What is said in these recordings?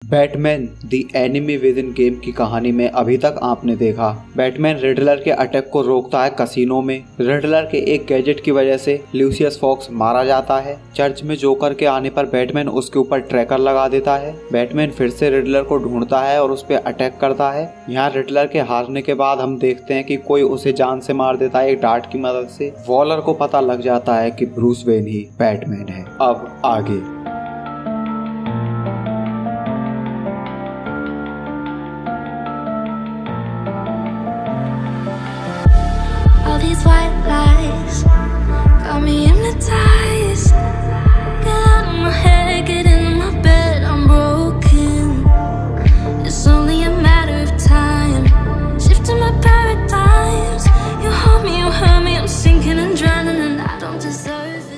Batman the enemy with in game की कहानी में अभी तक आपने देखा बैटमैन रिडलर के अटैक को रोकता है कसिनो में। रिडलर के एक गैजेट की वजह से ल्यूसियस फॉक्स मारा जाता है। चर्च में जोकर के आने पर बैटमैन उसके ऊपर ट्रैकर लगा देता है। बैटमैन फिर से रिडलर को ढूंढता है और उस पर अटैक करता है। यहाँ रिडलर के हारने के बाद हम देखते हैं कि कोई उसे जान से मार देता है एक डार्ट की मदद से। वॉलर को पता लग जाता है कि ब्रूस वेन ही बैटमैन है। अब आगे these white lies got me hypnotized. Get out of my head, get into my bed, I'm broken. It's only a matter of time. Shifting my paradigms. You hold me, you hurt me, I'm sinking and drowning and I don't deserve it.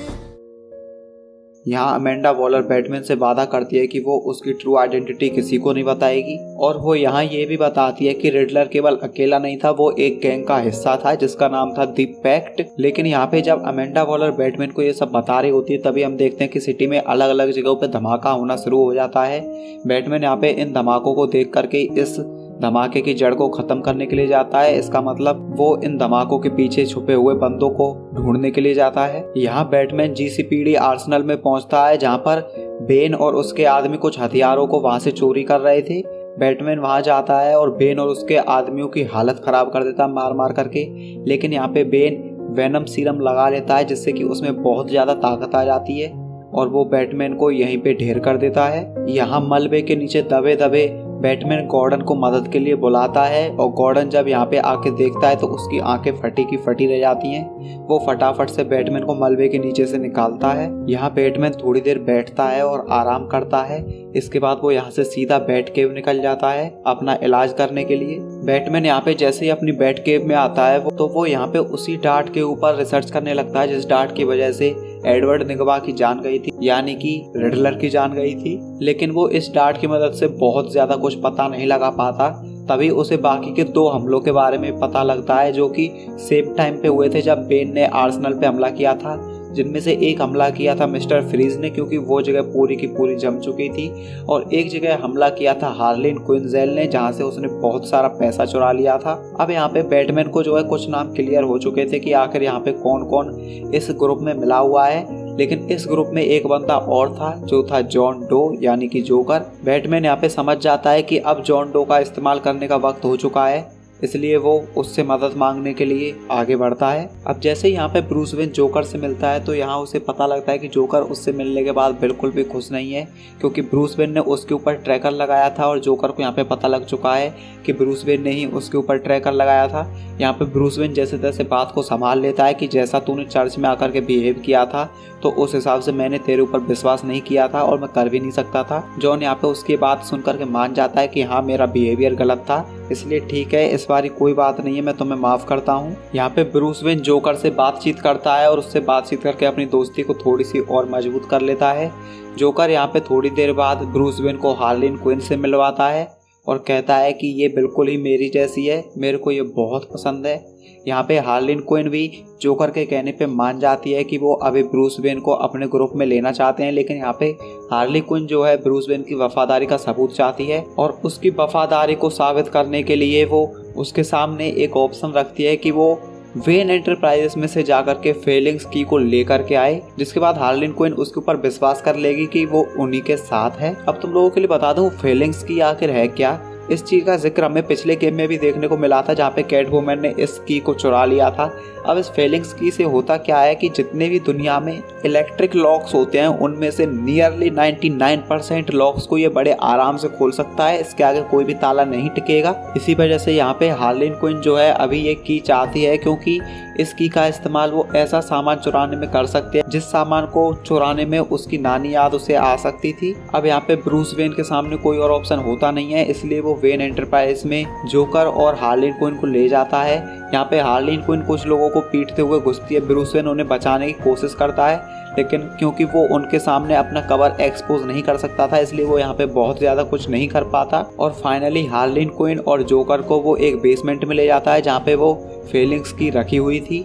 यहाँ Amanda Waller Batman से वादा करती है कि वो उसकी true identity किसी को नहीं बताएगी और वो यहाँ ये भी बताती है कि रिडलर केवल अकेला नहीं था, वो एक गैंग का हिस्सा था जिसका नाम था द पैक्ट। लेकिन यहाँ पे जब अमेंडा वॉलर बैटमैन को ये सब बता रही होती है तभी हम देखते हैं कि सिटी में अलग अलग जगहों पे धमाका होना शुरू हो जाता है। बैटमैन यहाँ पे इन धमाकों को देख करके इस धमाके की जड़ को खत्म करने के लिए जाता है। इसका मतलब वो इन धमाकों के पीछे छुपे हुए बंदों को ढूंढने के लिए जाता है। यहाँ बैटमैन जीसीपीडी आर्सेनल में पहुंचता है जहाँ पर बेन और उसके आदमी कुछ हथियारों को वहां से चोरी कर रहे थे। बैटमैन वहां जाता है और बेन और उसके आदमियों की हालत खराब कर देता है मार मार करके। लेकिन यहाँ पे बेन वेनम सीरम लगा लेता है जिससे कि उसमें बहुत ज्यादा ताकत आ जाती है और वो बैटमैन को यहीं पे ढेर कर देता है। यहाँ मलबे के नीचे दबे दबे बैटमैन गॉर्डन को मदद के लिए बुलाता है और गॉर्डन जब यहाँ पे आके देखता है तो उसकी आंखें फटी की फटी रह जाती हैं। वो फटाफट से बैटमैन को मलबे के नीचे से निकालता है। यहाँ बैटमैन थोड़ी देर बैठता है और आराम करता है। इसके बाद वो यहाँ से सीधा बैट केव निकल जाता है अपना इलाज करने के लिए। बैटमैन यहाँ पे जैसे ही अपनी बैट केव में आता है तो वो यहाँ पे उसी डार्ट के ऊपर रिसर्च करने लगता है जिस डार्ट की वजह से एडवर्ड निगवा की जान गई थी, यानी कि रिडलर की जान गई थी। लेकिन वो इस डार्ट की मदद से बहुत ज्यादा कुछ पता नहीं लगा पाता। तभी उसे बाकी के 2 हमलों के बारे में पता लगता है जो कि सेम टाइम पे हुए थे जब बेन ने आर्सेनल पे हमला किया था। जिनमें से एक हमला किया था मिस्टर फ्रीज ने क्योंकि वो जगह पूरी की पूरी जम चुकी थी और एक जगह हमला किया था हार्लिन क्विंजेल ने जहां से उसने बहुत सारा पैसा चुरा लिया था। अब यहाँ पे बैटमैन को जो है कुछ नाम क्लियर हो चुके थे कि आखिर यहाँ पे कौन कौन इस ग्रुप में मिला हुआ है। लेकिन इस ग्रुप में एक बंदा और था जो था जॉन डो यानी कि जोकर। बैटमैन यहाँ पे समझ जाता है कि अब जॉन डो का इस्तेमाल करने का वक्त हो चुका है, इसलिए वो उससे मदद मांगने के लिए आगे बढ़ता है। अब जैसे ही यहाँ पे ब्रूस वेन जोकर से मिलता है तो यहाँ उसे पता लगता है कि जोकर उससे मिलने के बाद बिल्कुल भी खुश नहीं है क्योंकि ब्रूस वेन ने उसके ऊपर ट्रैकर लगाया था और जोकर को यहाँ पे पता लग चुका है कि ब्रूस वेन ने ही उसके ऊपर ट्रैकर लगाया था। यहाँ पे ब्रूस वेन जैसे तैसे बात को संभाल लेता है कि जैसा तूने चर्च में आकर के बिहेव किया था तो उस हिसाब से मैंने तेरे ऊपर विश्वास नहीं किया था और मैं कर भी नहीं सकता था। जॉन यहाँ पे उसकी बात सुनकर के मान जाता है कि हाँ मेरा बिहेवियर गलत था, इसलिए ठीक है इस बारी कोई बात नहीं है, मैं तुम्हें माफ करता हूँ। यहाँ पे ब्रूस वेन जोकर से बातचीत करता है और उससे बातचीत करके अपनी दोस्ती को थोड़ी सी और मजबूत कर लेता है। जोकर यहाँ पे थोड़ी देर बाद ब्रूस वेन को हार्लिन क्विन से मिलवाता है और कहता है कि ये बिल्कुल ही मेरी जैसी है, मेरे को ये बहुत पसंद है। यहाँ पे हार्लिन क्विन भी जोकर के कहने पे मान जाती है कि वो अभी ब्रूस वेन को अपने ग्रुप में लेना चाहते हैं। लेकिन यहाँ पे हार्ली क्विन जो है ब्रूस वेन की वफादारी का सबूत चाहती है और उसकी वफादारी को साबित करने के लिए वो उसके सामने एक ऑप्शन रखती है कि वो वेन एंटरप्राइजेस में से जाकर के फेलिंग्स की को लेकर के आए, जिसके बाद हार्लिन क्विन उसके ऊपर विश्वास कर लेगी कि वो उन्हीं के साथ है। अब तुम लोगों के लिए बता दूं फेलिंग्स की आखिर है क्या। इस चीज का जिक्र हमें पिछले गेम में भी देखने को मिला था जहाँ पे कैटवुमन ने इस की को चुरा लिया था। अब इस फेलिंग्स की से होता क्या है कि जितने भी दुनिया में इलेक्ट्रिक लॉक्स होते हैं उनमें से नियरली 99% लॉक्स को ये बड़े आराम से खोल सकता है, इसके आगे कोई भी ताला नहीं टिकेगा। इसी वजह से यहाँ पे हार्लिन क्विन जो है अभी ये की चाहती है क्योंकि इस की का इस्तेमाल वो ऐसा सामान चुराने में कर सकते हैं जिस सामान को चुराने में उसकी नानी याद उसे आ सकती थी। अब यहाँ पे ब्रूस वेन के सामने कोई और ऑप्शन होता नहीं है, इसलिए वो वेन एंटरप्राइज में जोकर और हार्लिन क्विन को ले जाता है। यहाँ पे हार्लिन क्विन कुछ लोगों को पीटते हुए घुसती है, ब्रूस वेन उन्हें बचाने की कोशिश करता है लेकिन क्योंकि वो उनके सामने अपना कवर एक्सपोज नहीं कर सकता था इसलिए वो यहाँ पे बहुत ज्यादा कुछ नहीं कर पाता और फाइनली हार्लिन क्विन और जोकर को वो एक बेसमेंट में ले जाता है जहाँ पे वो फेलिंग्स की रखी हुई थी।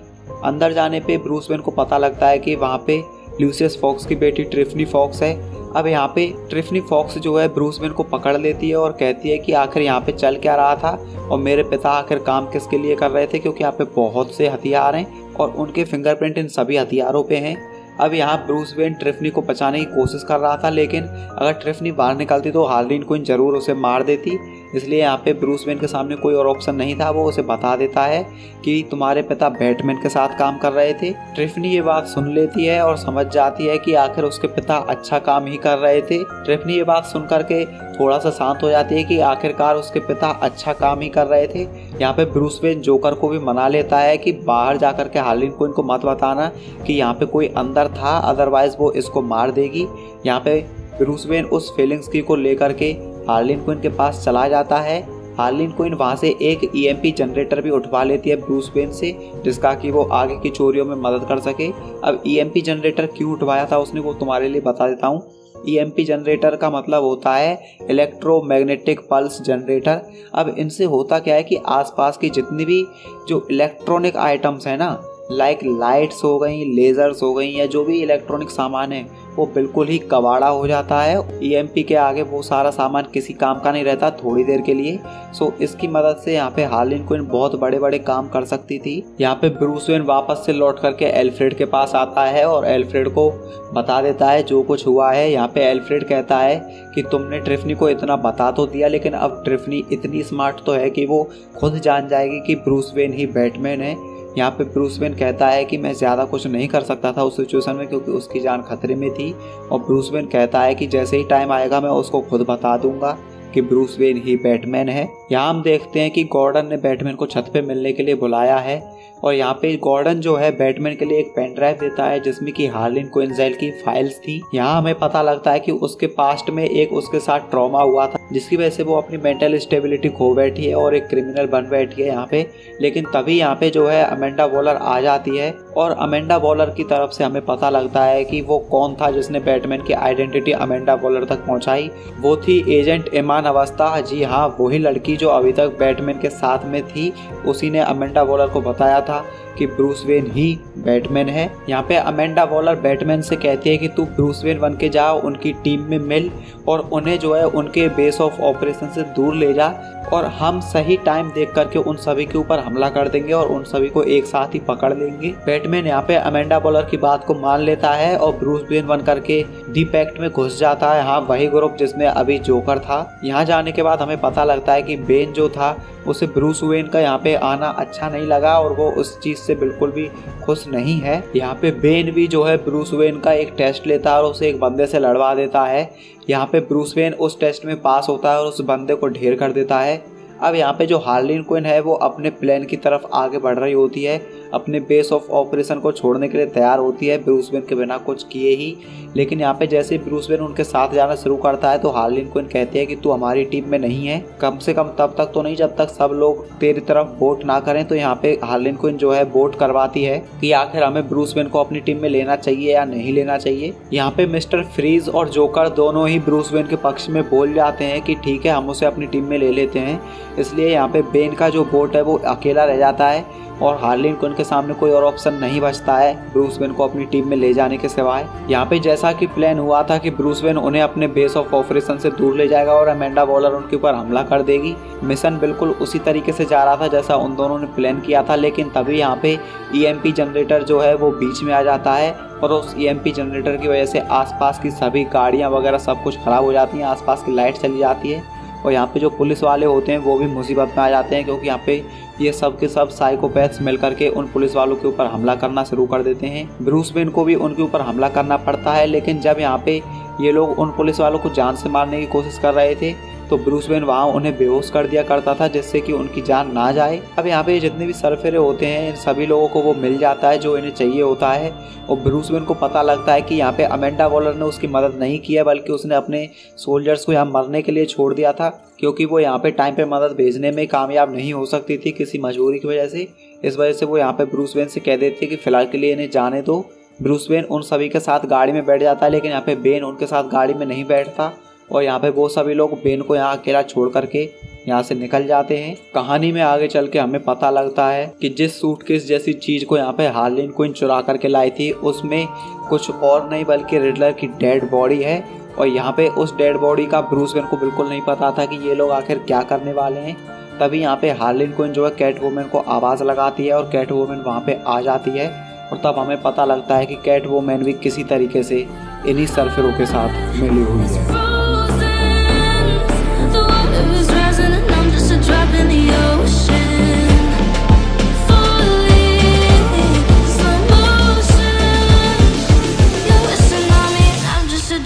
अंदर जाने पे ब्रूस वेन को पता लगता है कि वहाँ पे ल्यूसियस फॉक्स की बेटी ट्रिफनी फॉक्स है। अब यहाँ पे ट्रिफनी फॉक्स जो है ब्रूस वेन को पकड़ लेती है और कहती है कि आखिर यहाँ पे चल क्या रहा था और मेरे पिता आखिर काम किसके लिए कर रहे थे, क्योंकि यहाँ पे बहुत से हथियार हैं और उनके फिंगरप्रिंट इन सभी हथियारों पे हैं। अब यहाँ ब्रूस वेन ट्रिफनी को बचाने की कोशिश कर रहा था, लेकिन अगर ट्रिफनी बाहर निकलती तो हार्लीन क्विन जरूर उसे मार देती। इसलिए यहाँ पे ब्रूस वेन के सामने कोई और ऑप्शन नहीं था। वो उसे बता देता है कि तुम्हारे पिता बैटमैन के साथ काम कर रहे थे। ट्रिफनी ये बात सुन लेती है और समझ जाती है कि आखिर उसके पिता अच्छा काम ही कर रहे थे। ट्रिफनी ये बात सुन करके थोड़ा सा शांत हो जाती है कि आखिरकार उसके पिता अच्छा काम ही कर रहे थे। यहाँ पे ब्रूस वेन जोकर को भी मना लेता है कि बाहर जाकर के हार्लीन क्विन को मत बताना कि यहाँ पे कोई अंदर था, अदरवाइज वो इसको मार देगी। यहाँ पे ब्रूस वेन उस फीलिंग्स की को लेकर के हार्लीन क्विन के पास चला जाता है। हार्लीन क्विन वहाँ से एक EMP जनरेटर भी उठवा लेती है ब्रूस वेन से, जिसका कि वो आगे की चोरियों में मदद कर सके। अब EMP जनरेटर क्यों उठवाया था उसने, वो तुम्हारे लिए बता देता हूँ। EMP जनरेटर का मतलब होता है इलेक्ट्रोमैग्नेटिक पल्स जनरेटर। अब इनसे होता क्या है कि आसपास की जितनी भी जो इलेक्ट्रॉनिक आइटम्स हैं ना, लाइक लाइट्स हो गई, लेजर्स हो गई, या जो भी इलेक्ट्रॉनिक सामान है वो बिल्कुल ही कबाड़ा हो जाता है। EMP के आगे वो सारा सामान किसी काम का नहीं रहता थोड़ी देर के लिए। सो इसकी मदद से यहाँ पे हार्लीन क्विन बहुत बड़े बड़े काम कर सकती थी। यहाँ पे ब्रूस वेन वापस से लौट करके एल्फ्रेड के पास आता है और एल्फ्रेड को बता देता है जो कुछ हुआ है। यहाँ पे एल्फ्रेड कहता है कि तुमने ट्रिफनी को इतना बता तो दिया, लेकिन अब ट्रिफनी इतनी स्मार्ट तो है कि वो खुद जान जाएगी कि ब्रूस वेन ही बैटमैन है। यहाँ पे ब्रूस वेन कहता है कि मैं ज़्यादा कुछ नहीं कर सकता था उस सिचुएशन में, क्योंकि उसकी जान खतरे में थी। और ब्रूस वेन कहता है कि जैसे ही टाइम आएगा मैं उसको खुद बता दूंगा कि ब्रूस वेन ही बैटमैन है। यहाँ हम देखते हैं कि गॉर्डन ने बैटमैन को छत पे मिलने के लिए बुलाया है और यहाँ पे गॉर्डन जो है बैटमैन के लिए एक पेन ड्राइव देता है जिसमें कि हार्लीन क्विन की फाइल्स थी। यहाँ हमें पता लगता है कि उसके पास्ट में एक उसके साथ ट्रॉमा हुआ था, जिसकी वजह से वो अपनी मेंटल स्टेबिलिटी खो बैठी है और एक क्रिमिनल बन बैठी है यहाँ पे। लेकिन तभी यहाँ पे जो है अमेंडा वॉलर आ जाती है और अमेंडा वॉलर की तरफ से हमें पता लगता है कि वो कौन था जिसने बैटमैन की आइडेंटिटी अमेंडा वॉलर तक पहुंचाई। वो थी एजेंट ईमान अवस्था। जी हाँ, वही लड़की जो अभी तक बैटमैन के साथ में थी, उसी ने अमेंडा वॉलर को बताया था कि ब्रूस वेन ही बैटमैन है। यहाँ पे अमेंडा वॉलर बैटमैन से कहती है कि तू ब्रूस वेन बन के जाओ, उनकी टीम में मिल और उन्हें जो है उनके बेस ऑफ ऑपरेशन से दूर ले जा और हम सही टाइम देख करके उन सभी के ऊपर हमला कर देंगे और उन सभी को एक साथ ही पकड़ लेंगे। बैटमैन यहाँ पे अमेंडा वॉलर की बात को मान लेता है और ब्रूस वेन बन करके डी पैक्ट में घुस जाता है। हाँ, वही ग्रुप जिसमें अभी जोकर था। यहाँ जाने के बाद हमें पता लगता है कि बेन जो था उसे ब्रूस वेन का यहाँ पे आना अच्छा नहीं लगा और वो उस चीज से बिल्कुल भी खुश नहीं है। यहाँ पे बेन भी जो है ब्रूस वेन का एक टेस्ट लेता है और उसे एक बंदे से लड़वा देता है। यहाँ पे ब्रूस वेन उस टेस्ट में पास होता है और उस बंदे को ढेर कर देता है। अब यहाँ पे जो हार्लीन क्विन है वो अपने प्लान की तरफ आगे बढ़ रही होती है, अपने बेस ऑफ ऑपरेशन को छोड़ने के लिए तैयार होती है ब्रूस वेन के बिना कुछ किए ही। लेकिन यहाँ पे जैसे ही ब्रूस वेन उनके साथ जाना शुरू करता है तो हार्लीन क्विन कहती है कि तू हमारी टीम में नहीं है, कम से कम तब तक तो नहीं जब तक सब लोग तेरी तरफ वोट ना करें। तो यहाँ पे हार्लीन क्विन जो है वोट करवाती है कि आखिर हमें ब्रूस वेन को अपनी टीम में लेना चाहिए या नहीं लेना चाहिए। यहाँ पे मिस्टर फ्रीज और जोकर दोनों ही ब्रूस वेन के पक्ष में बोल जाते हैं कि ठीक है, हम उसे अपनी टीम में ले लेते हैं। इसलिए यहाँ पे बेन का जो वोट है वो अकेला रह जाता है और हार्लीन क्विन के सामने कोई और ऑप्शन नहीं बचता है ब्रूस वेन को अपनी टीम में ले जाने के सिवाय। यहाँ पे जैसा कि प्लान हुआ था कि ब्रूस वेन उन्हें अपने बेस ऑफ ऑपरेशन से दूर ले जाएगा और अमेंडा वॉलर उनके ऊपर हमला कर देगी। मिशन बिल्कुल उसी तरीके से जा रहा था जैसा उन दोनों ने प्लान किया था। लेकिन तभी यहाँ पे EMP जनरेटर जो है वो बीच में आ जाता है और उस EMP जनरेटर की वजह से आसपास की सभी गाड़ियाँ वगैरह सब कुछ खराब हो जाती हैं, आसपास की लाइट चली जाती है और यहाँ पे जो पुलिस वाले होते हैं वो भी मुसीबत में आ जाते हैं, क्योंकि यहाँ पे ये सब के सब साइकोपैथ्स मिल करके उन पुलिस वालों के ऊपर हमला करना शुरू कर देते हैं। ब्रूस वेन को भी उनके ऊपर हमला करना पड़ता है, लेकिन जब यहाँ पे ये लोग उन पुलिस वालों को जान से मारने की कोशिश कर रहे थे तो ब्रूस वेन वहाँ उन्हें बेहोश कर दिया करता था जिससे कि उनकी जान ना जाए। अब यहाँ पे जितने भी सरफेरे होते हैं इन सभी लोगों को वो मिल जाता है जो इन्हें चाहिए होता है और ब्रूस वेन को पता लगता है कि यहाँ पे अमेंडा वॉलर ने उसकी मदद नहीं की है, बल्कि उसने अपने सोल्जर्स को यहाँ मरने के लिए छोड़ दिया था, क्योंकि वो यहाँ पे टाइम पे मदद भेजने में कामयाब नहीं हो सकती थी किसी मजबूरी की वजह से। इस वजह से वो यहाँ पे ब्रूस वेन से कह देती है कि फिलहाल के लिए इन्हें जाने दो। ब्रूस वेन उन सभी के साथ गाड़ी में बैठ जाता है, लेकिन यहाँ पे बेन उनके साथ गाड़ी में नहीं बैठता और यहाँ पे वो सभी लोग बेन को यहाँ अकेला छोड़ करके यहाँ से निकल जाते हैं। कहानी में आगे चल के हमें पता लगता है कि जिस सूटकेस जैसी चीज को यहाँ पे हार्ली क्विन चुरा करके लाई थी उसमें कुछ और नहीं बल्कि रिडलर की डेड बॉडी है। और यहाँ पे उस डेड बॉडी का ब्रूस वेन को बिल्कुल नहीं पता था कि ये लोग आखिर क्या करने वाले हैं। तभी यहाँ पे हार्ली क्विन जो है कैट वुमन को आवाज़ लगाती है और कैट वुमन वहाँ पे आ जाती है। और तब हमें पता लगता है कि कैट वुमन भी किसी तरीके से इन्हीं सरफिरों के साथ मिली हुई है।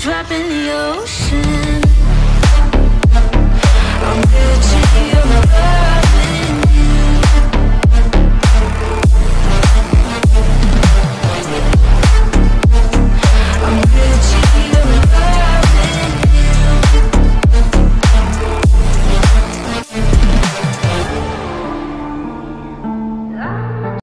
Drop in the ocean.